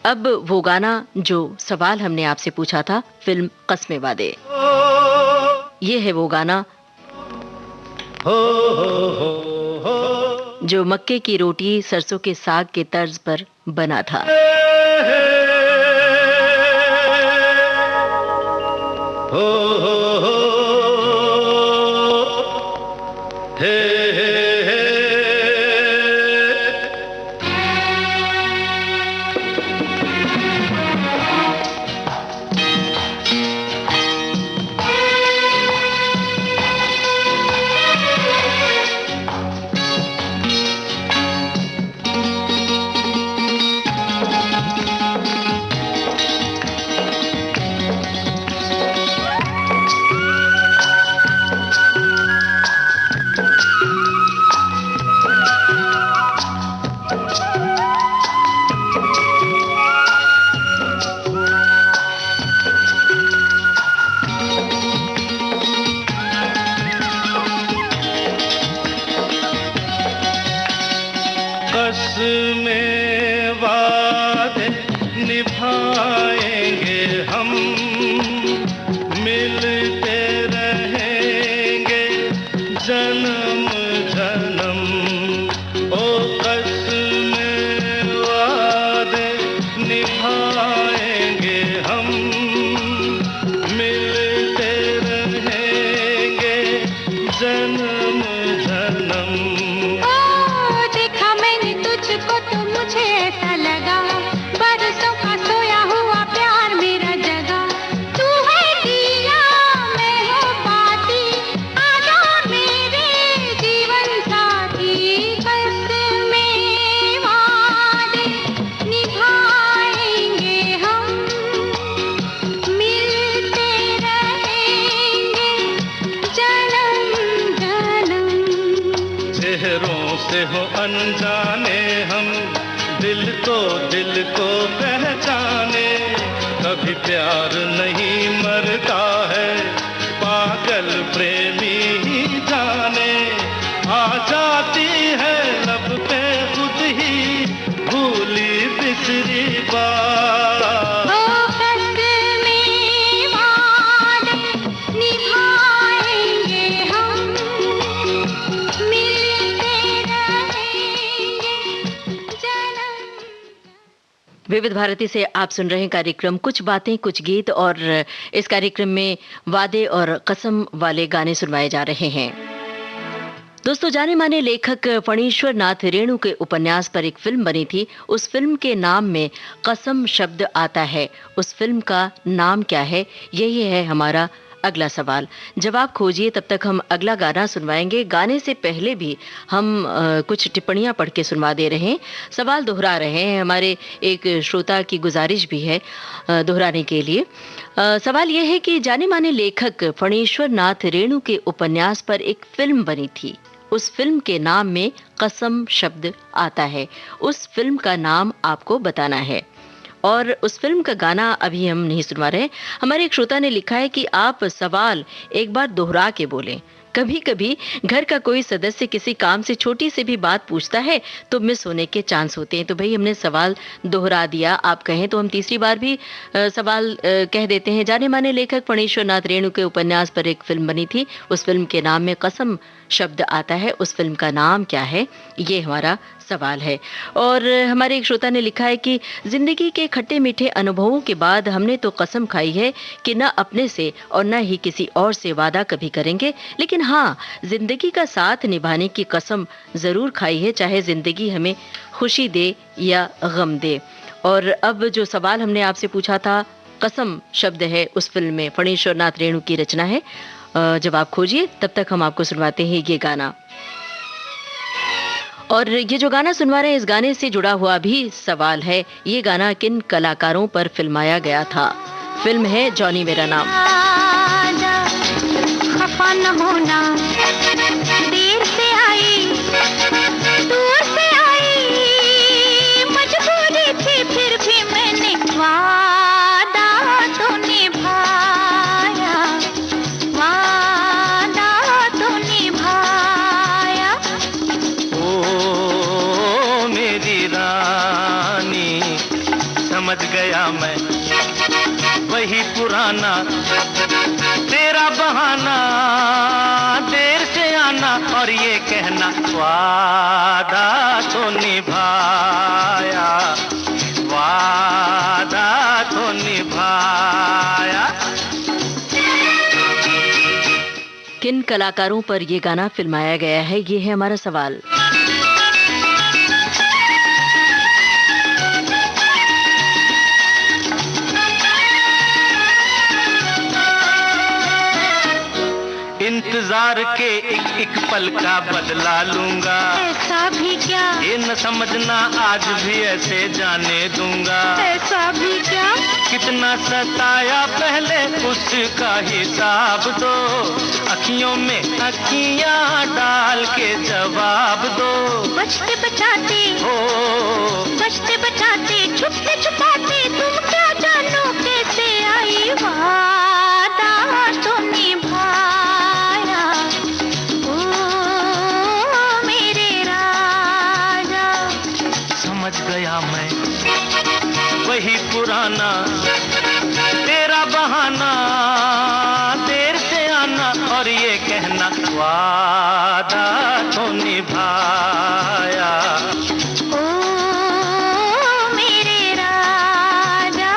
[SPEAKER 1] अब वो गाना जो सवाल हमने आपसे पूछा था, फिल्म कस्मे वादे, ये है वो गाना जो मक्के की रोटी सरसों के साग के तर्ज पर बना था।
[SPEAKER 4] अनजाने हम दिल तो दिल को पहचाने, कभी प्यार नहीं मरता है, पागल प्रेमी ही जाने। आ जाती है लब पे खुद ही भूली बिसरी बात।
[SPEAKER 1] विविध भारती से आप सुन रहे हैं कार्यक्रम कुछ बातें कुछ गीत, और इस कार्यक्रम में वादे और कसम वाले गाने सुनवाए जा रहे हैं। दोस्तों, जाने माने लेखक फणीश्वर नाथ रेणु के उपन्यास पर एक फिल्म बनी थी। उस फिल्म के नाम में कसम शब्द आता है। उस फिल्म का नाम क्या है, यही है हमारा अगला सवाल। जवाब खोजिए, तब तक हम अगला गाना सुनवाएंगे। गाने से पहले भी हम कुछ टिप्पणियां पढ़ के सुनवा दे रहे हैं, सवाल दोहरा रहे हैं। हमारे एक श्रोता की गुजारिश भी है दोहराने के लिए। सवाल यह है कि जाने माने लेखक फणीश्वर नाथ रेणु के उपन्यास पर एक फिल्म बनी थी। उस फिल्म के नाम में कसम शब्द आता है। उस फिल्म का नाम आपको बताना है और उस फिल्म का गाना अभी हम नहीं सुनवा रहे। हमारे एक श्रोता ने लिखा है कि आप सवाल एक बार दोहरा के बोलें। कभी कभी घर का कोई सदस्य किसी काम से छोटी सी भी बात पूछता है तो मिस होने के चांस होते हैं। तो भाई हमने सवाल दोहरा दिया, आप कहें तो हम तीसरी बार भी सवाल कह देते हैं। जाने माने लेखक फणीश्वर नाथ रेणु के उपन्यास पर एक फिल्म बनी थी। उस फिल्म के नाम में कसम शब्द आता है। उस फिल्म का नाम क्या है, ये हमारा सवाल है। और हमारे एक श्रोता ने लिखा है कि जिंदगी के खट्टे मीठे अनुभवों के बाद हमने तो कसम खाई है कि न अपने से और न ही किसी और से वादा कभी करेंगे, लेकिन हाँ, जिंदगी का साथ निभाने की कसम जरूर खाई है, चाहे जिंदगी हमें खुशी दे या गम दे। और अब जो सवाल हमने आपसे पूछा था, कसम शब्द है उस फिल्म में, फणीश्वर नाथ रेणु की रचना है। जवाब खोजिए, तब तक हम आपको सुनवाते हैं ये गाना। और ये जो गाना सुनवा रहे हैं, इस गाने से जुड़ा हुआ भी सवाल है। ये गाना किन कलाकारों पर फिल्माया गया था? फिल्म है जॉनी मेरा नाम।
[SPEAKER 2] खफा न होना, देर से आई, दूर से आई, मजबूरी थी फिर भी मैंने वादा तो निभाया, वादा तो निभाया।
[SPEAKER 3] ओ मेरी रानी, समझ गया मैं वही पुराना तेरा बहाना, देर से आना और ये कहना वादा तो निभाया, वादा तो निभाया।
[SPEAKER 1] किन कलाकारों पर ये गाना फिल्माया गया है, ये है हमारा सवाल।
[SPEAKER 3] इंतजार के एक पल का बदला लूंगा,
[SPEAKER 2] ऐसा भी क्या,
[SPEAKER 3] ये न समझना आज भी ऐसे जाने दूंगा।
[SPEAKER 2] ऐसा भी क्या,
[SPEAKER 3] कितना सताया पहले उसका हिसाब दो, अखियों में अखियां डाल के जवाब दो।
[SPEAKER 2] बचते बचाते
[SPEAKER 3] हो
[SPEAKER 2] बचते बचाते, छुपते छुपाते, तुम क्या जानो कैसे आई, वादा तो निभाया। ओ मेरे राजा,
[SPEAKER 3] समझ गया मैं वही पुराना तेरा बहाना, देर से आना और ये कहना वादा तो निभाया।
[SPEAKER 2] ओ मेरे राजा।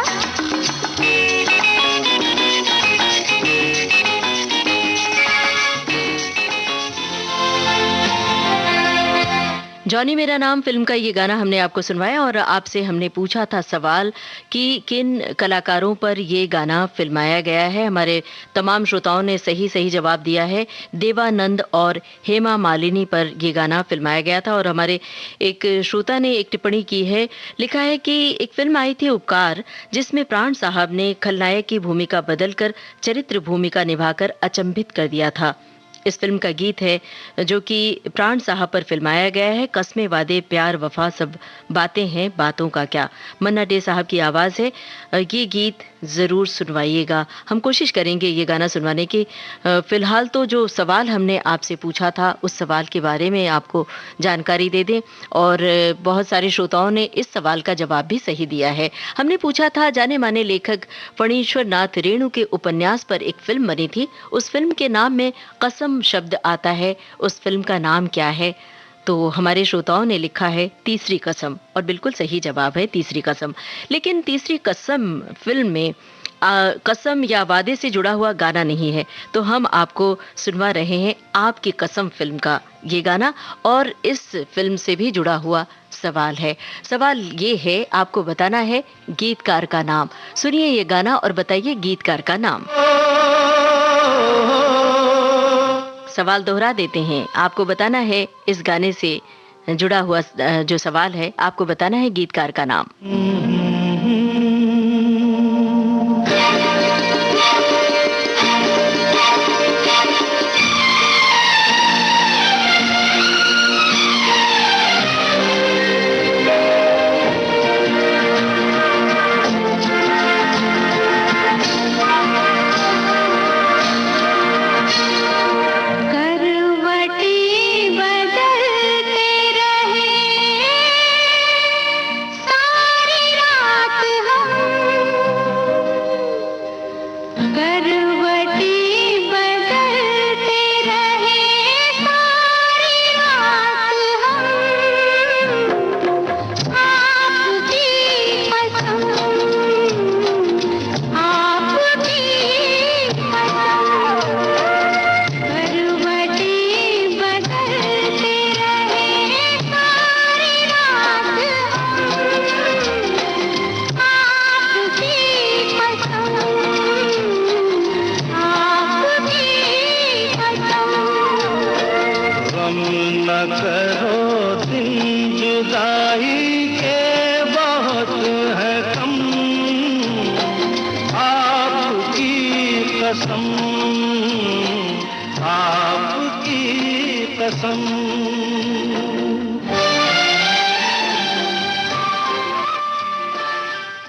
[SPEAKER 1] जॉनी मेरा नाम फिल्म का ये गाना हमने आपको सुनवाया और आपसे हमने पूछा था सवाल कि किन कलाकारों पर ये गाना फिल्माया गया है। हमारे तमाम श्रोताओं ने सही सही जवाब दिया है। देवानंद और हेमा मालिनी पर ये गाना फिल्माया गया था। और हमारे एक श्रोता ने एक टिप्पणी की है, लिखा है कि एक फिल्म आई थी उपकार, जिसमें प्राण साहब ने खलनायक की भूमिका बदलकर चरित्र भूमिका निभाकर अचंभित कर दिया था। इस फिल्म का गीत है जो कि प्राण साहब पर फिल्माया गया है। कस्में वादे प्यार वफा सब बातें हैं, बातों का क्या। मन्ना डे साहब की आवाज़ है। ये गीत ज़रूर सुनवाइएगा। हम कोशिश करेंगे ये गाना सुनवाने की। फ़िलहाल तो जो सवाल हमने आपसे पूछा था उस सवाल के बारे में आपको जानकारी दे दें। और बहुत सारे श्रोताओं ने इस सवाल का जवाब भी सही दिया है। हमने पूछा था जाने माने लेखक फणीश्वर नाथ रेणु के उपन्यास पर एक फिल्म बनी थी। उस फिल्म के नाम में कसम शब्द आता है। उस फिल्म का नाम क्या है? तो हमारे श्रोताओं ने लिखा है तीसरी कसम, और बिल्कुल सही जवाब है तीसरी कसम। लेकिन तीसरी कसम फिल्म में कसम या वादे से जुड़ा हुआ गाना नहीं है। तो हम आपको सुनवा रहे हैं आपकी कसम फिल्म का ये गाना, और इस फिल्म से भी जुड़ा हुआ सवाल है। सवाल ये है, आपको बताना है गीतकार का नाम। सुनिए ये गाना और बताइए गीतकार का नाम। सवाल दोहरा देते हैं। आपको बताना है इस गाने से जुड़ा हुआ जो सवाल है, आपको बताना है गीतकार का नाम।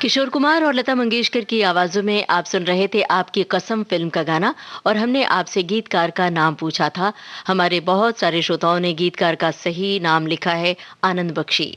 [SPEAKER 1] किशोर कुमार और लता मंगेशकर की आवाजों में आप सुन रहे थे आपकी कसम फिल्म का गाना, और हमने आपसे गीतकार का नाम पूछा था। हमारे बहुत सारे श्रोताओं ने गीतकार का सही नाम लिखा है आनंद बख्शी।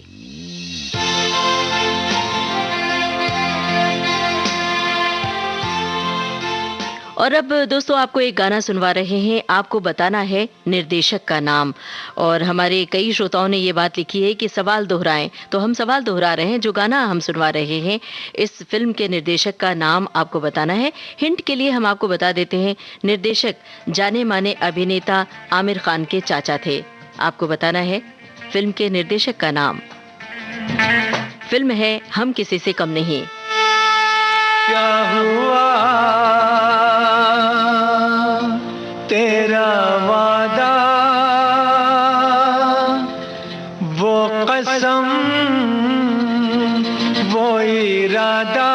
[SPEAKER 1] और अब दोस्तों आपको एक गाना सुनवा रहे हैं, आपको बताना है निर्देशक का नाम। और हमारे कई श्रोताओं ने ये बात लिखी है कि सवाल दोहराएं, तो हम सवाल दोहरा रहे हैं। जो गाना हम सुनवा रहे हैं इस फिल्म के निर्देशक का नाम आपको बताना है। हिंट के लिए हम आपको बता देते हैं, निर्देशक जाने माने अभिनेता आमिर खान के चाचा थे। आपको बताना है फिल्म के निर्देशक का नाम। फिल्म है हम किसी से कम नहीं।
[SPEAKER 3] क्या हुआ तेरा वादा, वो कसम, वो इरादा,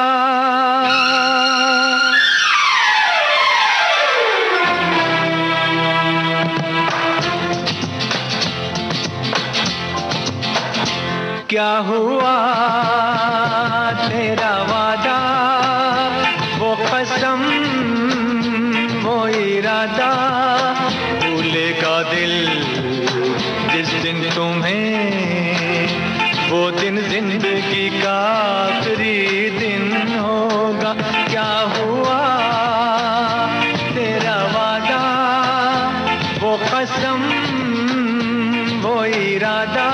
[SPEAKER 3] क्या हुआ तेरा वादा, वो कसम, वो इरादा, भूलेगा दिल जिस दिन तुम्हें, वो दिन जिंदगी का आखिरी दिन होगा। क्या हुआ तेरा वादा, वो कसम, वो इरादा।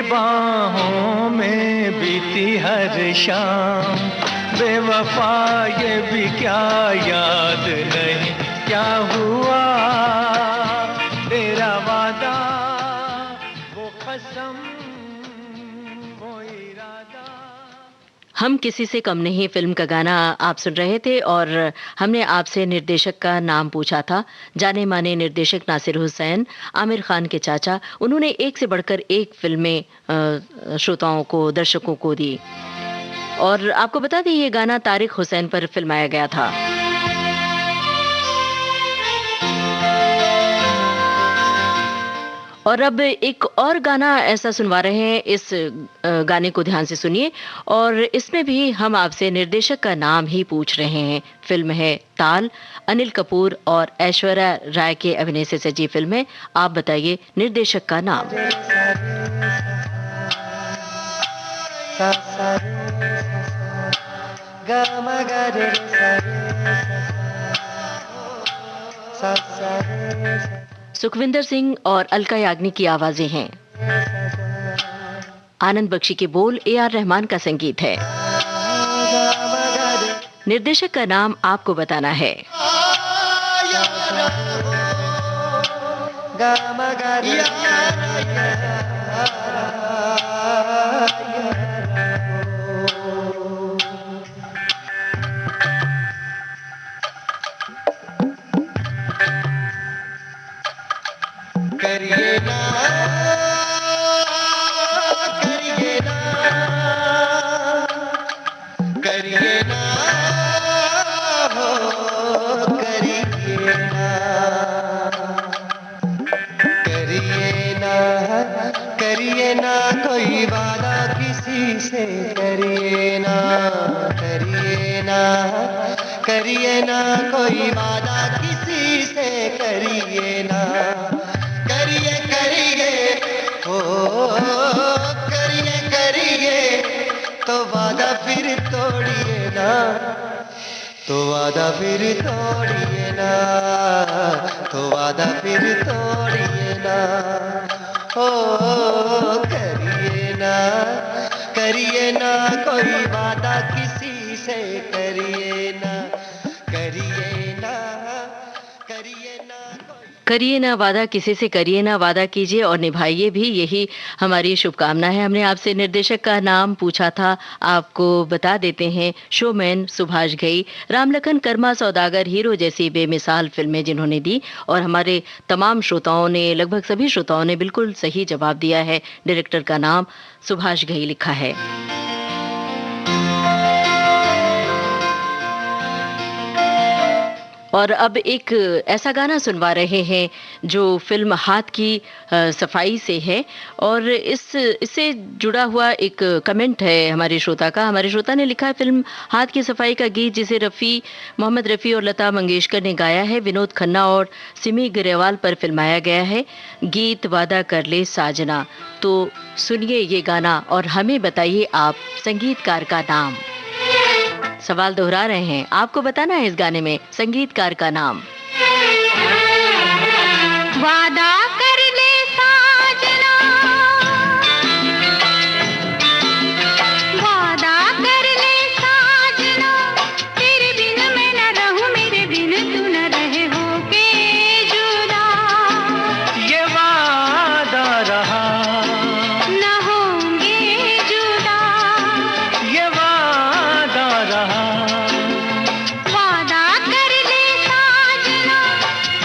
[SPEAKER 3] बाहों में बीती हर शाम, बेवफा ये भी क्या याद नहीं, क्या हुआ तेरा वादा, वो कसम, वो इरादा।
[SPEAKER 1] हम किसी से कम नहीं फिल्म का गाना आप सुन रहे थे, और हमने आपसे निर्देशक का नाम पूछा था। जाने माने निर्देशक नासिर हुसैन, आमिर खान के चाचा। उन्होंने एक से बढ़कर एक फिल्में श्रोताओं को, दर्शकों को दी। और आपको बता दें ये गाना तारिक हुसैन पर फिल्माया गया था। और अब एक और गाना ऐसा सुनवा रहे हैं, इस गाने को ध्यान से सुनिए। और इसमें भी हम आपसे निर्देशक का नाम ही पूछ रहे हैं। फिल्म है ताल, अनिल कपूर और ऐश्वर्या राय के अभिनय से सजी फिल्म है। आप बताइए निर्देशक का नाम। सुखविंदर सिंह और अलका याग्निक की आवाजें हैं। आनंद बख्शी के बोल, AR रहमान का संगीत है। निर्देशक का नाम आपको बताना है।
[SPEAKER 5] करिए ना, करिए ना, करिए ना, हो करिए ना, करिए ना, करिए ना कोई वादा किसी से, करिए ना, करिए ना, करिए ना कोई वादा किसी से, करिए ना, करिए करिए, ओ करिए करिए, तो वादा फिर तोड़िए ना, तो वादा फिर तोड़िए ना, तो वादा फिर तोड़िए ना, ओ करिए ना, करिए ना कोई वादा किसी से, करिए ना, करिए ना, करिए ना कोई।
[SPEAKER 1] करिए ना वादा किसी से, करिए ना वादा कीजिए और निभाइए भी, यही हमारी शुभकामना है। हमने आपसे निर्देशक का नाम पूछा था, आपको बता देते हैं। शोमैन सुभाष घई, रामलखन, कर्मा, सौदागर, हीरो जैसी बेमिसाल फिल्में जिन्होंने दी। और हमारे तमाम श्रोताओं ने, लगभग सभी श्रोताओं ने बिल्कुल सही जवाब दिया है। डायरेक्टर का नाम सुभाष घई लिखा है। और अब एक ऐसा गाना सुनवा रहे हैं जो फिल्म हाथ की सफाई से है। और इससे जुड़ा हुआ एक कमेंट है हमारे श्रोता का। हमारे श्रोता ने लिखा है, फिल्म हाथ की सफाई का गीत जिसे मोहम्मद रफ़ी और लता मंगेशकर ने गाया है, विनोद खन्ना और सिमी ग्रेवाल पर फिल्माया गया है। गीत वादा कर ले साजना। तो सुनिए ये गाना और हमें बताइए आप संगीतकार का नाम। सवाल दोहरा रहे हैं, आपको बताना है इस गाने में संगीतकार का नाम।
[SPEAKER 2] वादा कर ले साजना, वादा कर ले साजना, तेरे बिन मैं न रहूं, मेरे बिन तू न रहे होके जुदा।
[SPEAKER 3] ये वादा रहा,
[SPEAKER 2] न होंगे जुदा,
[SPEAKER 3] ये वादा रहा,
[SPEAKER 2] वादा कर ले साजना,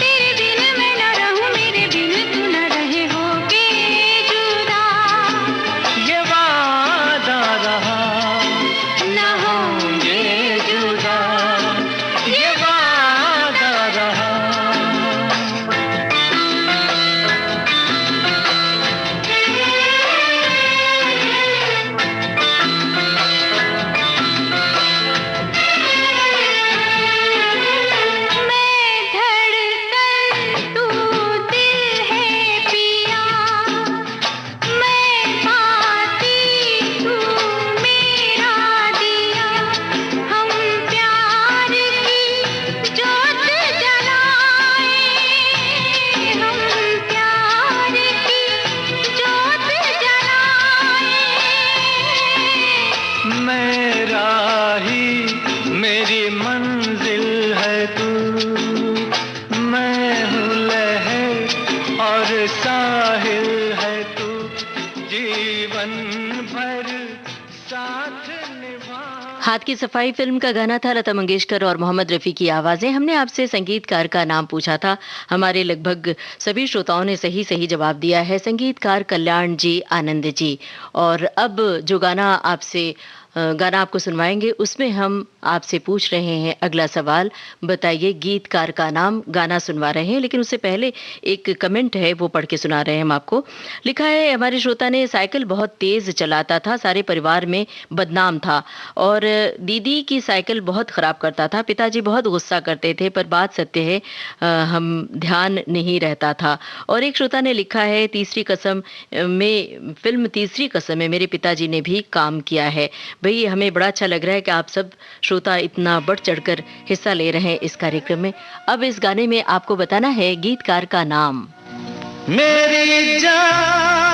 [SPEAKER 2] तेरे बिन मैं न रहूं, मेरे बिन तू न रहे होके जुदा।
[SPEAKER 3] ये वादा रहा,
[SPEAKER 2] न होंगे जुदा,
[SPEAKER 3] ये वादा रहा।
[SPEAKER 2] मैं धड़कन तू दिल है पिया, मैं बाती तू मेरा दिया। हम प्यार की जोत जलाए, हम प्यार की जोत जलाए।
[SPEAKER 3] मेरा ही मेरी मंजिल है तू, मैं हूँ लहर और साहिल है तू, जीवन भर साथ निभा।
[SPEAKER 1] हाथ की सफाई फिल्म का गाना था, लता मंगेशकर और मोहम्मद रफ़ी की आवाजें। हमने आपसे संगीतकार का नाम पूछा था। हमारे लगभग सभी श्रोताओं ने सही जवाब दिया है, संगीतकार कल्याण जी, आनंद जी। और अब जो गाना आपसे गाना आपको सुनवाएंगे। उसमें हम आपसे पूछ रहे हैं अगला सवाल, बताइए गीतकार का नाम। गाना सुनवा रहे हैं, लेकिन उससे पहले एक कमेंट है, वो पढ़ के सुना रहे हैं हम आपको। लिखा है हमारे श्रोता ने, साइकिल बहुत तेज चलाता था, सारे परिवार में बदनाम था, और दीदी की साइकिल बहुत खराब करता था। पिताजी बहुत गुस्सा करते थे, पर बात सत्य है, हम ध्यान नहीं रहता था। और एक श्रोता ने लिखा है, तीसरी कसम में, फिल्म तीसरी कसम में मेरे पिताजी ने भी काम किया है। भाई हमें बड़ा अच्छा लग रहा है कि आप सब श्रोता इतना बढ़ चढ़कर हिस्सा ले रहे हैं इस कार्यक्रम में। अब इस गाने में आपको बताना है गीतकार का नाम।
[SPEAKER 3] मेरी जान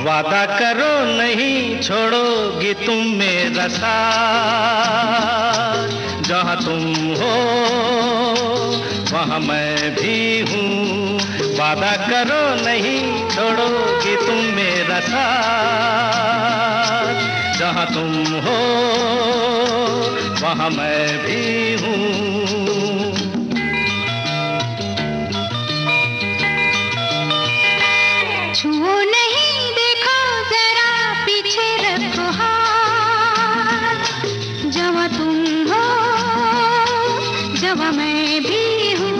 [SPEAKER 3] वादा करो नहीं छोड़ोगी तुम मेरा साथ, जहाँ तुम हो वहाँ मैं भी हूँ। वादा करो नहीं छोड़ोगी तुम मेरा साथ, जहाँ तुम हो वहाँ मैं भी हूँ।
[SPEAKER 2] छुओ नहीं, देखो जरा पीछे रखो हाथ, जहाँ तुम हो जहाँ मैं भी हूँ।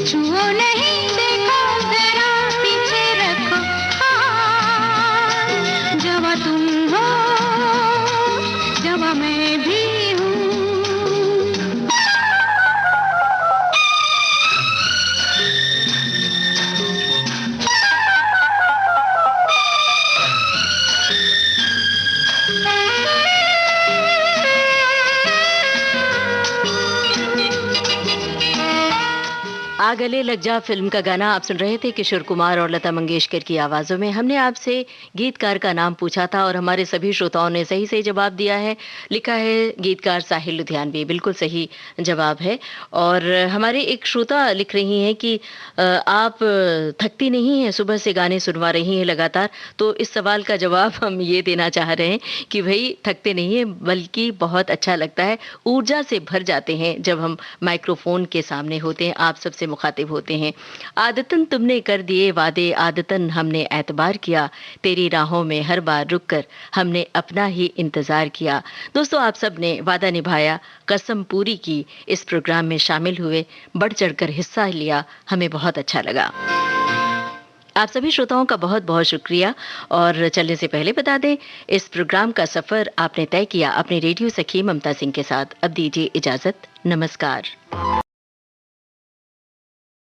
[SPEAKER 2] छुओ नहीं, देखो जरा पीछे रखो हाथ, जहाँ तुम हो जहाँ मैं भी हूँ।
[SPEAKER 1] आ गले लग जा फिल्म का गाना आप सुन रहे थे किशोर कुमार और लता मंगेशकर की आवाज़ों में। हमने आपसे गीतकार का नाम पूछा था और हमारे सभी श्रोताओं ने सही सही जवाब दिया है। लिखा है गीतकार साहिल लुधियानवी, बिल्कुल सही जवाब है। और हमारे एक श्रोता लिख रही हैं कि आप थकती नहीं हैं, सुबह से गाने सुनवा रही हैं लगातार। तो इस सवाल का जवाब हम ये देना चाह रहे हैं कि भाई थकते नहीं हैं, बल्कि बहुत अच्छा लगता है, ऊर्जा से भर जाते हैं जब हम माइक्रोफोन के सामने होते हैं, आप सबसे मुखातिब होते हैं। आदतन तुमने कर दिए वादे, आदतन हमने एतबार किया, तेरी राहों में हर बार रुककर हमने अपना ही इंतजार किया। दोस्तों, आप सब ने वादा निभाया, कसम पूरी की, इस प्रोग्राम में शामिल हुए, बढ़ चढ़कर हिस्सा लिया, हमें बहुत अच्छा लगा। आप सभी श्रोताओं का बहुत बहुत शुक्रिया। और चलने से पहले बता दें, इस प्रोग्राम का सफर आपने तय किया अपने रेडियो सखी ममता सिंह के साथ। अब दीजिए इजाजत, नमस्कार।